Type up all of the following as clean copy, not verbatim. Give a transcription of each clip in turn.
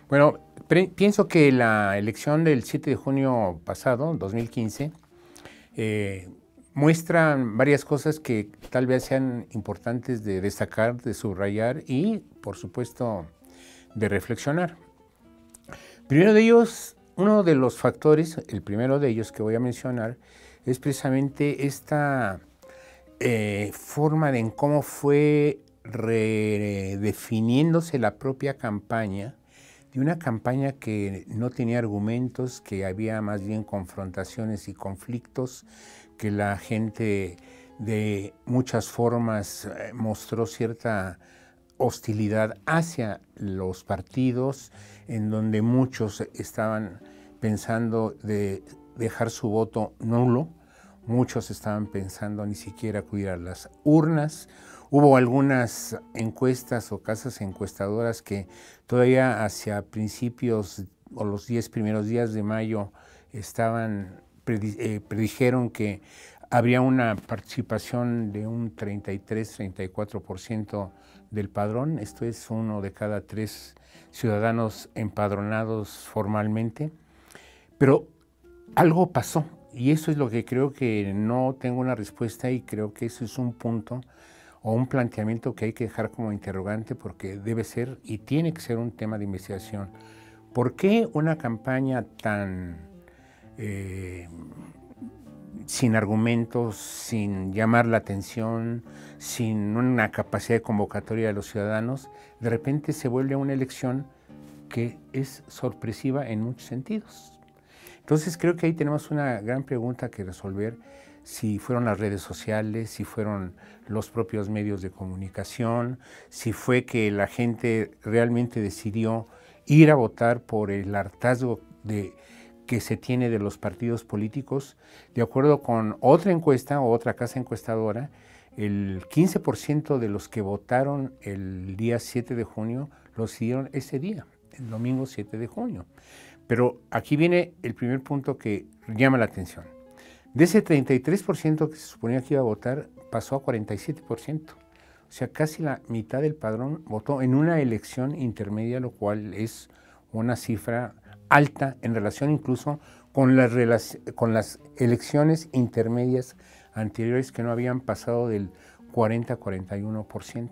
Bueno, pienso que la elección del 7 de junio pasado, 2015, muestran varias cosas que tal vez sean importantes de destacar, de subrayar y, por supuesto, de reflexionar. Primero de ellos, uno de los factores, el primero de ellos que voy a mencionar, es precisamente esta forma de en cómo fue redefiniéndose la propia campaña, de una campaña que no tenía argumentos, que había más bien confrontaciones y conflictos, que la gente de muchas formas mostró cierta hostilidad hacia los partidos, en donde muchos estaban pensando de dejar su voto nulo, muchos estaban pensando ni siquiera acudir a las urnas. Hubo algunas encuestas o casas encuestadoras que todavía hacia principios o los 10 primeros días de mayo predijeron que habría una participación de un 33-34% del padrón. Esto es 1 de cada 3 ciudadanos empadronados formalmente. Pero algo pasó y eso es lo que creo que no tengo una respuesta, y creo que eso es un punto o un planteamiento que hay que dejar como interrogante, porque debe ser y tiene que ser un tema de investigación. ¿Por qué una campaña tan sin argumentos, sin llamar la atención, sin una capacidad de convocatoria de los ciudadanos, de repente se vuelve una elección que es sorpresiva en muchos sentidos? Entonces creo que ahí tenemos una gran pregunta que resolver: si fueron las redes sociales, si fueron los propios medios de comunicación, si fue que la gente realmente decidió ir a votar por el hartazgo que se tiene de los partidos políticos. De acuerdo con otra encuesta o otra casa encuestadora, el 15% de los que votaron el día 7 de junio lo hicieron ese día, el domingo 7 de junio. Pero aquí viene el primer punto que llama la atención. De ese 33% que se suponía que iba a votar, pasó a 47%. O sea, casi la mitad del padrón votó en una elección intermedia, lo cual es una cifra alta en relación incluso con las elecciones intermedias anteriores, que no habían pasado del 40-41%.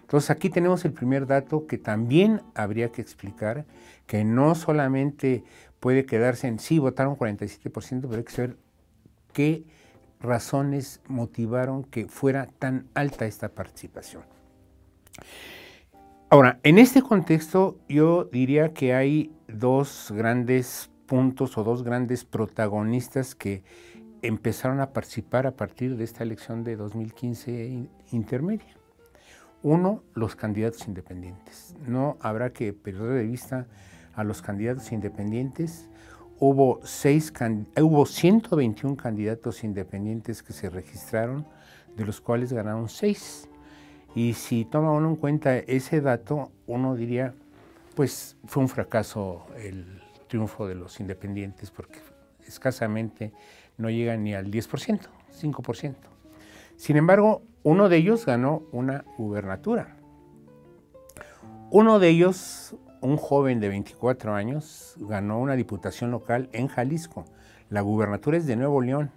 Entonces aquí tenemos el primer dato que también habría que explicar, que no solamente puede quedarse en sí, votaron 47%, pero hay que saber qué razones motivaron que fuera tan alta esta participación. Ahora, en este contexto yo diría que hay dos grandes puntos o dos grandes protagonistas que empezaron a participar a partir de esta elección de 2015 intermedia. Uno, los candidatos independientes. No habrá que perder de vista a los candidatos independientes. Hubo 121 candidatos independientes que se registraron, de los cuales ganaron 6. Y si toma uno en cuenta ese dato, uno diría, pues fue un fracaso el triunfo de los independientes, porque escasamente no llegan ni al 10%, 5%. Sin embargo, uno de ellos ganó una gubernatura. Uno de ellos, un joven de 24 años, ganó una diputación local en Jalisco. La gubernatura es de Nuevo León.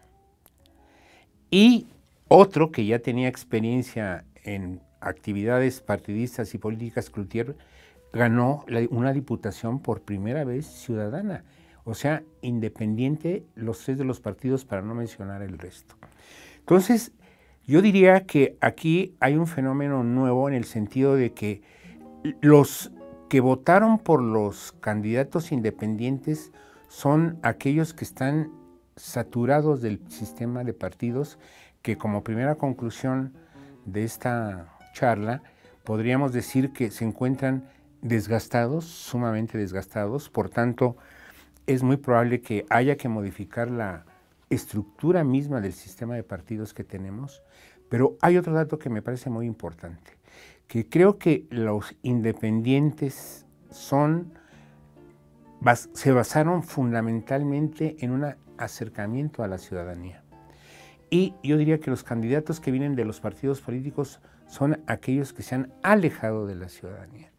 Y otro que ya tenía experiencia en actividades partidistas y políticas, Cloutier, ganó una diputación por primera vez ciudadana. O sea, independiente los 3 de los partidos, para no mencionar el resto. Entonces, yo diría que aquí hay un fenómeno nuevo en el sentido de que los que votaron por los candidatos independientes son aquellos que están saturados del sistema de partidos, que como primera conclusión de esta charla podríamos decir que se encuentran desgastados, sumamente desgastados. Por tanto, es muy probable que haya que modificar la estructura misma del sistema de partidos que tenemos. Pero hay otro dato que me parece muy importante, que creo que los independientes se basaron fundamentalmente en un acercamiento a la ciudadanía. Y yo diría que los candidatos que vienen de los partidos políticos son aquellos que se han alejado de la ciudadanía.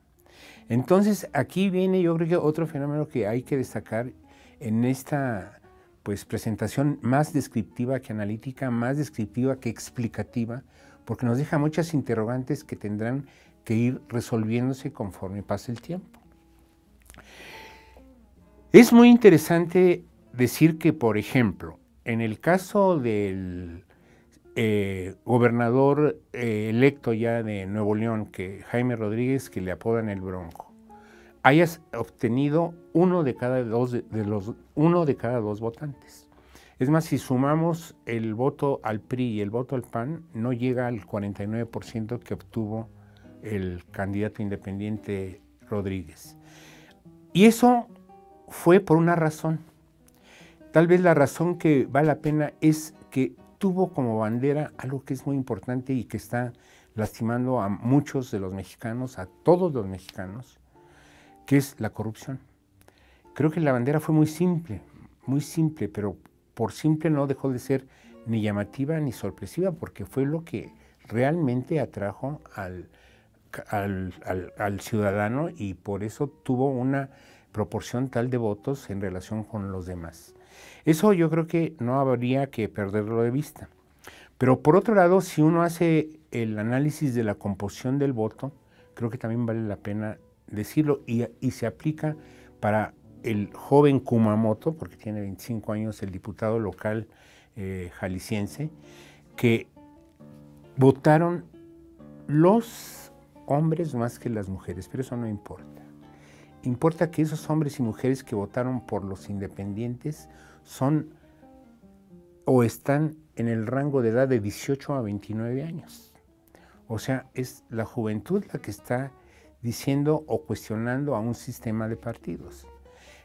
Entonces, aquí viene yo creo que otro fenómeno que hay que destacar en esta pues, presentación más descriptiva que analítica, más descriptiva que explicativa, porque nos deja muchas interrogantes que tendrán que ir resolviéndose conforme pase el tiempo. Es muy interesante decir que, por ejemplo, en el caso del gobernador electo ya de Nuevo León, que Jaime Rodríguez, que le apodan el Bronco, hayas obtenido uno de cada dos votantes. Es más, si sumamos el voto al PRI y el voto al PAN, no llega al 49% que obtuvo el candidato independiente Rodríguez. Y eso fue por una razón. Tal vez la razón que vale la pena es que tuvo como bandera algo que es muy importante y que está lastimando a muchos de los mexicanos, a todos los mexicanos, que es la corrupción. Creo que la bandera fue muy simple, pero por simple no dejó de ser ni llamativa ni sorpresiva, porque fue lo que realmente atrajo al ciudadano y por eso tuvo una proporción tal de votos en relación con los demás. Eso yo creo que no habría que perderlo de vista. Pero por otro lado, si uno hace el análisis de la composición del voto, creo que también vale la pena decirlo y se aplica para el joven Kumamoto, porque tiene 25 años, el diputado local jalisciense, que votaron los hombres más que las mujeres, pero eso no importa. Importa que esos hombres y mujeres que votaron por los independientes son o están en el rango de edad de 18 a 29 años. O sea, es la juventud la que está diciendo o cuestionando a un sistema de partidos.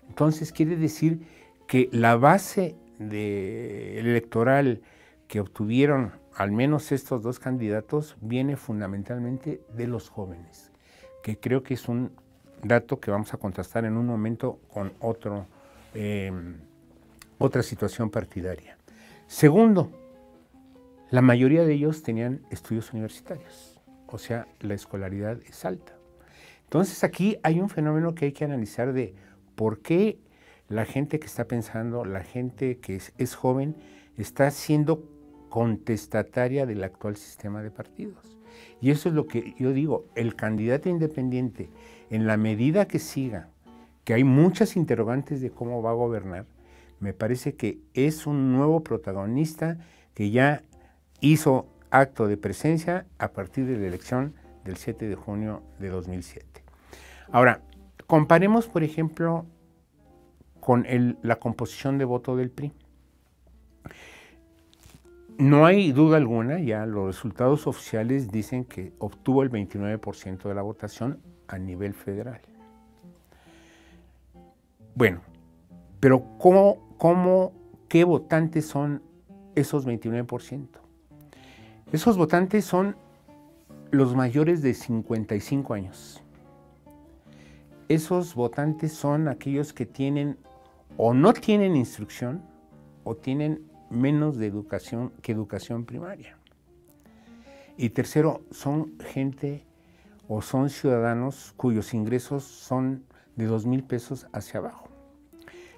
Entonces quiere decir que la base electoral que obtuvieron al menos estos dos candidatos viene fundamentalmente de los jóvenes, que creo que es un dato que vamos a contrastar en un momento con otra situación partidaria. Segundo, la mayoría de ellos tenían estudios universitarios, o sea, la escolaridad es alta. Entonces aquí hay un fenómeno que hay que analizar de por qué la gente que está pensando, la gente que es joven, está siendo contestataria del actual sistema de partidos. Y eso es lo que yo digo, el candidato independiente, en la medida que siga, que hay muchas interrogantes de cómo va a gobernar, me parece que es un nuevo protagonista que ya hizo acto de presencia a partir de la elección del 7 de junio de 2007. Ahora, comparemos, por ejemplo, con la composición de voto del PRI. No hay duda alguna, ya los resultados oficiales dicen que obtuvo el 29% de la votación a nivel federal. Bueno, pero ¿qué votantes son esos 29%? Esos votantes son los mayores de 55 años. Esos votantes son aquellos que tienen o no tienen instrucción o tienen menos de educación que educación primaria. Y tercero, son gente o son ciudadanos cuyos ingresos son de 2,000 pesos hacia abajo.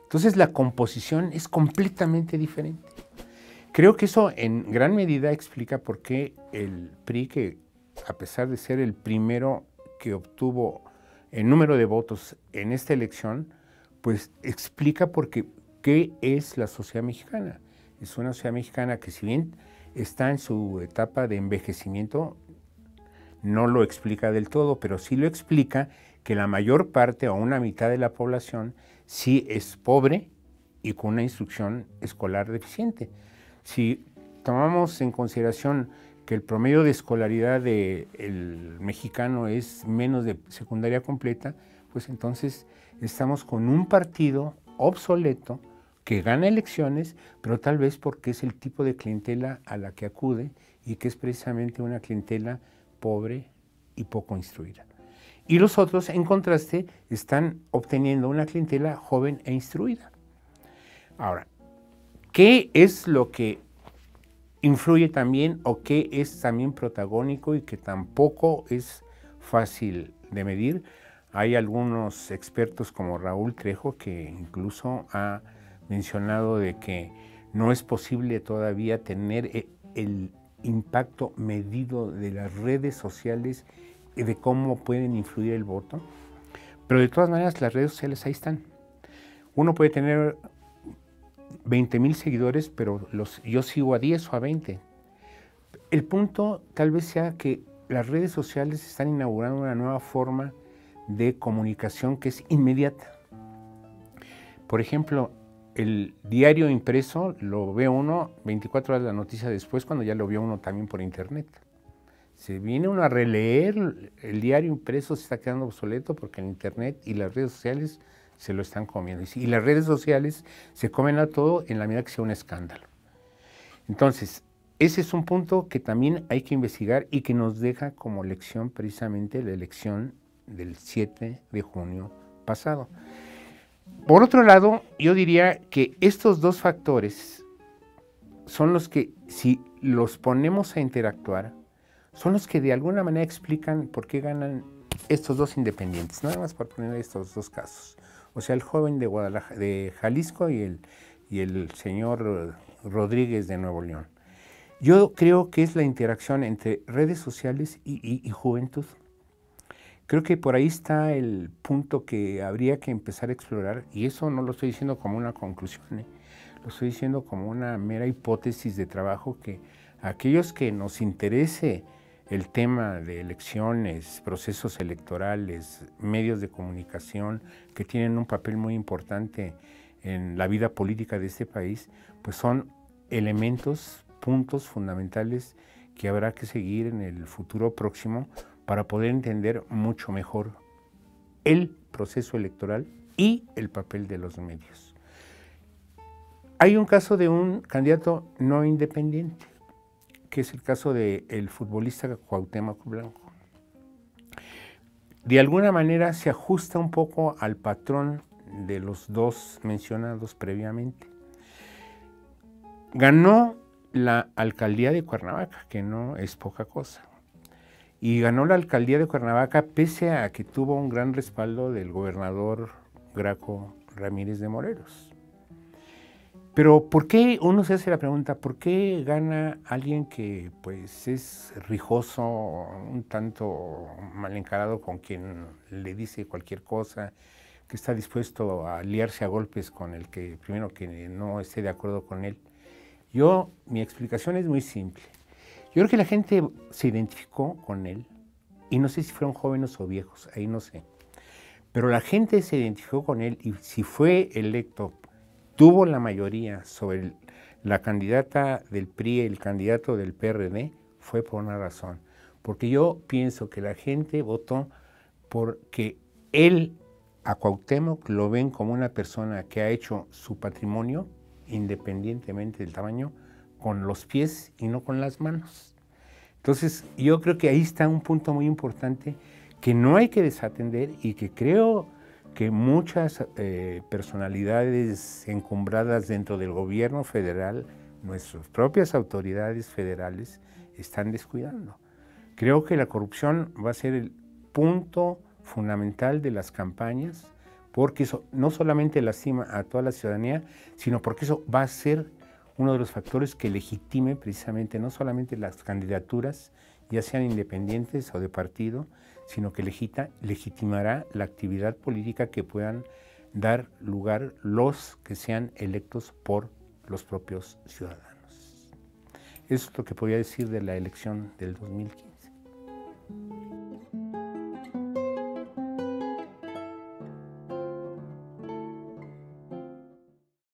Entonces la composición es completamente diferente. Creo que eso en gran medida explica por qué el PRI, que a pesar de ser el primero que obtuvo el número de votos en esta elección, pues explica qué es la sociedad mexicana. Es una sociedad mexicana que, si bien está en su etapa de envejecimiento, no lo explica del todo, pero sí lo explica que la mayor parte o una mitad de la población sí es pobre y con una instrucción escolar deficiente. Si tomamos en consideración que el promedio de escolaridad del mexicano es menos de secundaria completa, pues entonces estamos con un partido obsoleto que gana elecciones, pero tal vez porque es el tipo de clientela a la que acude y que es precisamente una clientela pobre y poco instruida. Y los otros, en contraste, están obteniendo una clientela joven e instruida. Ahora, ¿qué es lo que influye también o qué es también protagónico y que tampoco es fácil de medir? Hay algunos expertos como Raúl Trejo que incluso ha mencionado de que no es posible todavía tener el impacto medido de las redes sociales y de cómo pueden influir el voto, pero de todas maneras las redes sociales ahí están. Uno puede tener 20,000 seguidores, pero yo sigo a 10 o a 20. El punto tal vez sea que las redes sociales están inaugurando una nueva forma de comunicación que es inmediata. Por ejemplo, el diario impreso lo ve uno 24 horas la noticia después, cuando ya lo vio uno también por internet. Se viene uno a releer, el diario impreso se está quedando obsoleto porque el internet y las redes sociales se lo están comiendo. Y las redes sociales se comen a todo en la medida que sea un escándalo. Entonces, ese es un punto que también hay que investigar y que nos deja como lección precisamente la elección del 7 de junio pasado. Por otro lado, yo diría que estos dos factores son los que, si los ponemos a interactuar, son los que de alguna manera explican por qué ganan estos dos independientes, nada más por poner estos dos casos. O sea, el joven de Jalisco y el señor Rodríguez de Nuevo León. Yo creo que es la interacción entre redes sociales y juventud. Creo que por ahí está el punto que habría que empezar a explorar, y eso no lo estoy diciendo como una conclusión, lo estoy diciendo como una mera hipótesis de trabajo, que aquellos que nos interese el tema de elecciones, procesos electorales, medios de comunicación que tienen un papel muy importante en la vida política de este país, pues son elementos, puntos fundamentales que habrá que seguir en el futuro próximo para poder entender mucho mejor el proceso electoral y el papel de los medios. Hay un caso de un candidato no independiente, que es el caso del futbolista Cuauhtémoc Blanco. De alguna manera se ajusta un poco al patrón de los dos mencionados previamente. Ganó la alcaldía de Cuernavaca, que no es poca cosa. Y ganó la alcaldía de Cuernavaca pese a que tuvo un gran respaldo del gobernador Graco Ramírez de Morelos. Pero ¿por qué? Uno se hace la pregunta, ¿por qué gana alguien que pues es rijoso, un tanto mal encarado con quien le dice cualquier cosa, que está dispuesto a liarse a golpes con el que primero que no esté de acuerdo con él? Mi explicación es muy simple. Yo creo que la gente se identificó con él, y no sé si fueron jóvenes o viejos, ahí no sé. Pero la gente se identificó con él, y si fue electo, tuvo la mayoría sobre la candidata del PRI y el candidato del PRD, fue por una razón. Porque yo pienso que la gente votó porque él, a Cuauhtémoc, lo ven como una persona que ha hecho su patrimonio, independientemente del tamaño, con los pies y no con las manos. Entonces, yo creo que ahí está un punto muy importante que no hay que desatender, y que creo que muchas personalidades encumbradas dentro del gobierno federal, nuestras propias autoridades federales, están descuidando. Creo que la corrupción va a ser el punto fundamental de las campañas, porque eso no solamente lastima a toda la ciudadanía, sino porque eso va a ser uno de los factores que legitime precisamente no solamente las candidaturas, ya sean independientes o de partido, sino que legitimará la actividad política que puedan dar lugar los que sean electos por los propios ciudadanos. Eso es lo que podría decir de la elección del 2015.